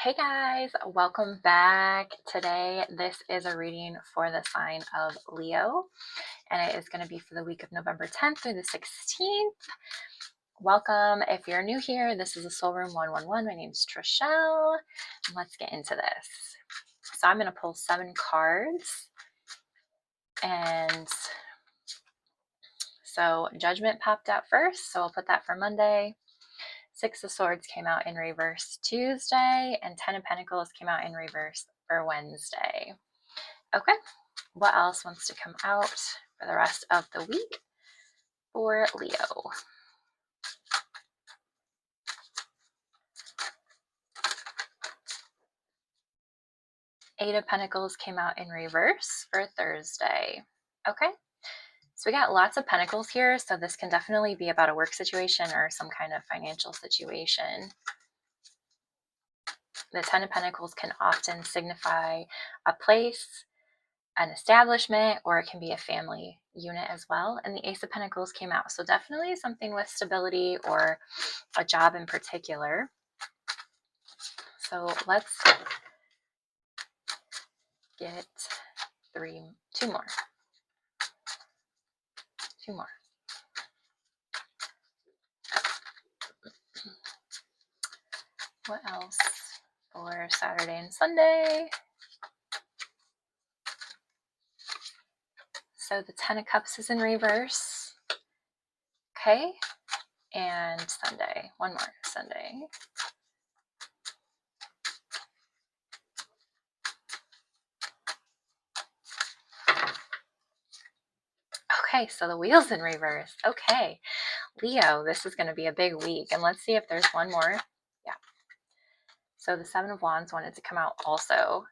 Hey guys, welcome back. Today, this is a reading for the sign of Leo, and it is going to be for the week of November 10th through the 16th. Welcome. If you're new here, this is a Soul Room 111. My name is Trishelle. Let's get into this. So I'm going to pull 7 cards, and so Judgment popped out first, so I'll put that for Monday. 6 of Swords came out in reverse Tuesday, and 10 of Pentacles came out in reverse for Wednesday. Okay, what else wants to come out for the rest of the week for Leo? Eight of Pentacles came out in reverse for Thursday. Okay, so we got lots of Pentacles here, so this can definitely be about a work situation or some kind of financial situation. The 10 of Pentacles can often signify a place, an establishment, or it can be a family unit as well. And the Ace of Pentacles came out, so definitely something with stability or a job in particular. So let's get two more. What else for Saturday and Sunday? So the 10 of Cups is in reverse. Okay, and Sunday, one more Sunday. Okay, so the Wheel's in reverse. Okay, Leo, this is going to be a big week. And let's see if there's one more. Yeah. So the 7 of Wands wanted to come out also.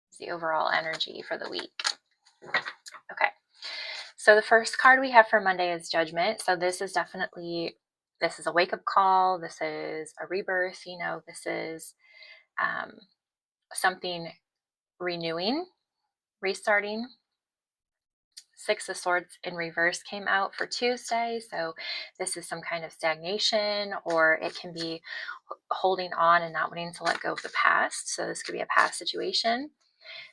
It's the overall energy for the week. Okay. So the first card we have for Monday is Judgment. So this is a wake-up call. This is a rebirth. This is something renewing, restarting. 6 of Swords in reverse came out for Tuesday. So this is some kind of stagnation, or it can be holding on and not wanting to let go of the past. So this could be a past situation.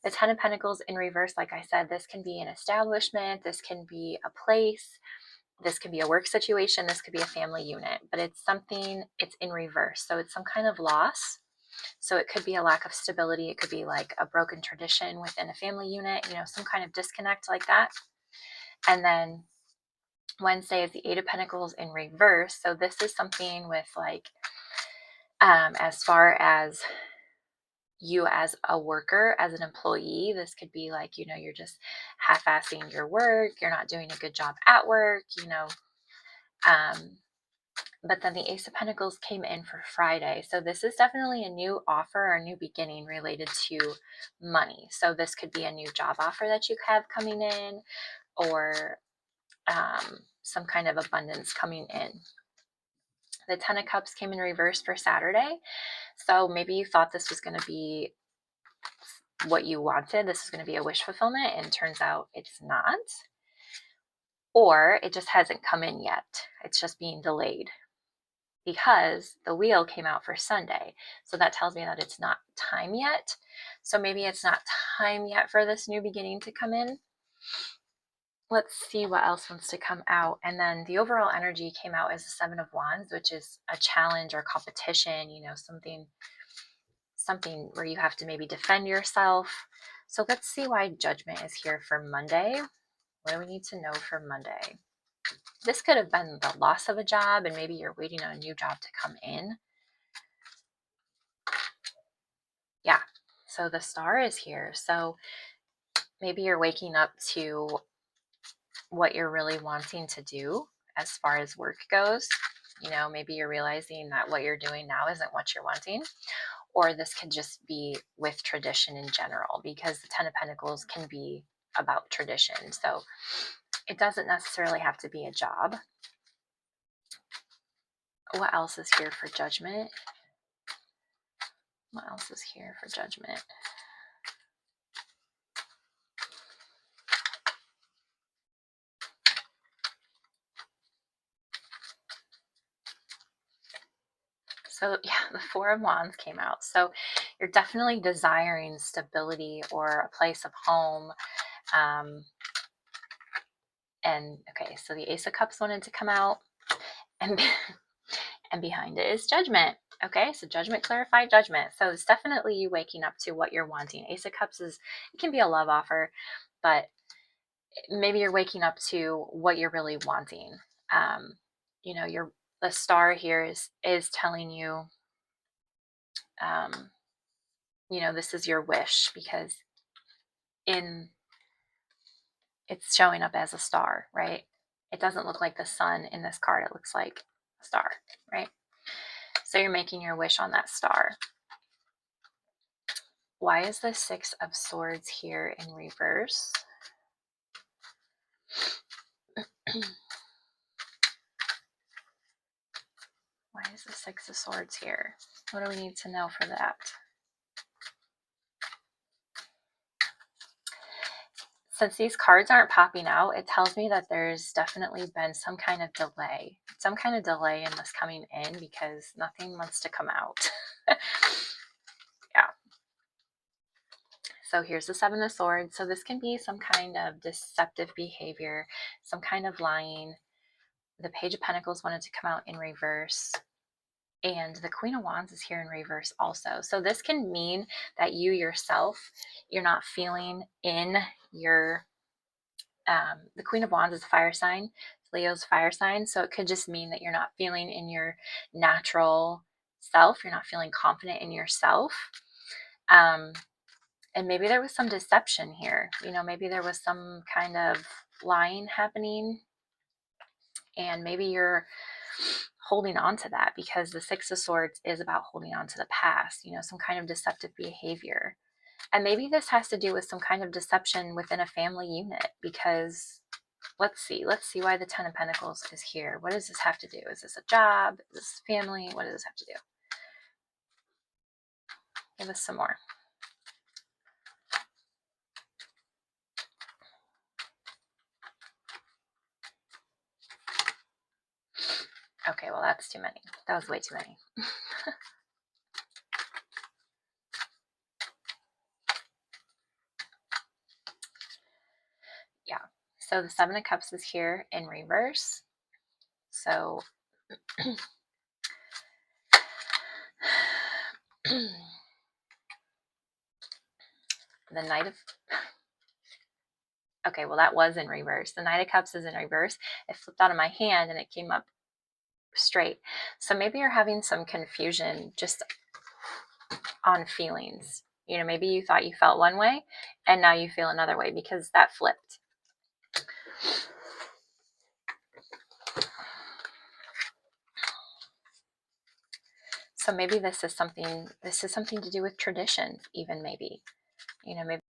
The 10 of Pentacles in reverse, like I said, this can be an establishment. This can be a place. This could be a work situation. This could be a family unit, but it's in reverse. So it's some kind of loss. So it could be a lack of stability. It could be like a broken tradition within a family unit, some kind of disconnect like that. And then Wednesday is the 8 of Pentacles in reverse. So this is something with as far as you as a worker, as an employee, this could be like, you're just half-assing your work. You're not doing a good job at work, but then the Ace of Pentacles came in for Friday. So this is definitely a new offer or a new beginning related to money. So this could be a new job offer that you have coming in, or some kind of abundance coming in. The 10 of Cups came in reverse for Saturday. So maybe you thought this was going to be what you wanted. This is going to be a wish fulfillment, and turns out it's not. Or it just hasn't come in yet. It's just being delayed because the Wheel came out for Sunday. So that tells me that it's not time yet. So maybe it's not time yet for this new beginning to come in. Let's see what else wants to come out. And then the overall energy came out as the 7 of Wands, which is a challenge or competition, something where you have to maybe defend yourself. So let's see why Judgment is here for Monday. What do we need to know for Monday? This could have been the loss of a job, and maybe you're waiting on a new job to come in. Yeah, so the Star is here. So maybe you're waking up to what you're really wanting to do as far as work goes. Maybe you're realizing that what you're doing now isn't what you're wanting. Or this could just be with tradition in general, because the 10 of Pentacles can be about tradition. So it doesn't necessarily have to be a job. What else is here for Judgment? What else is here for Judgment? So yeah, the Four of Wands came out. So you're definitely desiring stability or a place of home. Um, and okay, so the Ace of Cups wanted to come out, and and behind it is Judgment. Okay, so Judgment, clarified Judgment. So it's definitely you waking up to what you're wanting. Ace of Cups is, it can be a love offer, but maybe you're waking up to what you're really wanting. Um, you know, the star here is telling you, um, you know, this is your wish, because in it's showing up as a star, right? It doesn't look like the sun in this card. It looks like a star, right? So you're making your wish on that star. Why is the Six of Swords here in reverse? Why is the Six of Swords here? What do we need to know for that? Since these cards aren't popping out, it tells me that there's definitely been some kind of delay. Some kind of delay in this coming in because nothing wants to come out. Yeah. So here's the Seven of Swords. So this can be some kind of deceptive behavior, some kind of lying. The Page of Pentacles wanted to come out in reverse. And the Queen of Wands is here in reverse also. So this can mean that you yourself, you're not feeling in your, the Queen of Wands is a fire sign, Leo's fire sign. So it could just mean that you're not feeling in your natural self. You're not feeling confident in yourself. And maybe there was some deception here. You know, maybe there was some kind of lying happening. And maybe you're holding on to that because the Six of Swords is about holding on to the past, you know, some kind of deceptive behavior. And maybe this has to do with some kind of deception within a family unit because let's see why the Ten of Pentacles is here. What does this have to do? Is this a job? Is this family? What does this have to do? Give us some more. Okay, well, that's too many. That was way too many. Yeah. So the Seven of Cups is here in reverse. So the Knight of... Okay, well, that was in reverse. The Knight of Cups is in reverse. It flipped out of my hand and it came up straight. So maybe you're having some confusion just on feelings. You know, maybe you thought you felt one way and now you feel another way because that flipped. So maybe this is something to do with tradition, even maybe. You know, maybe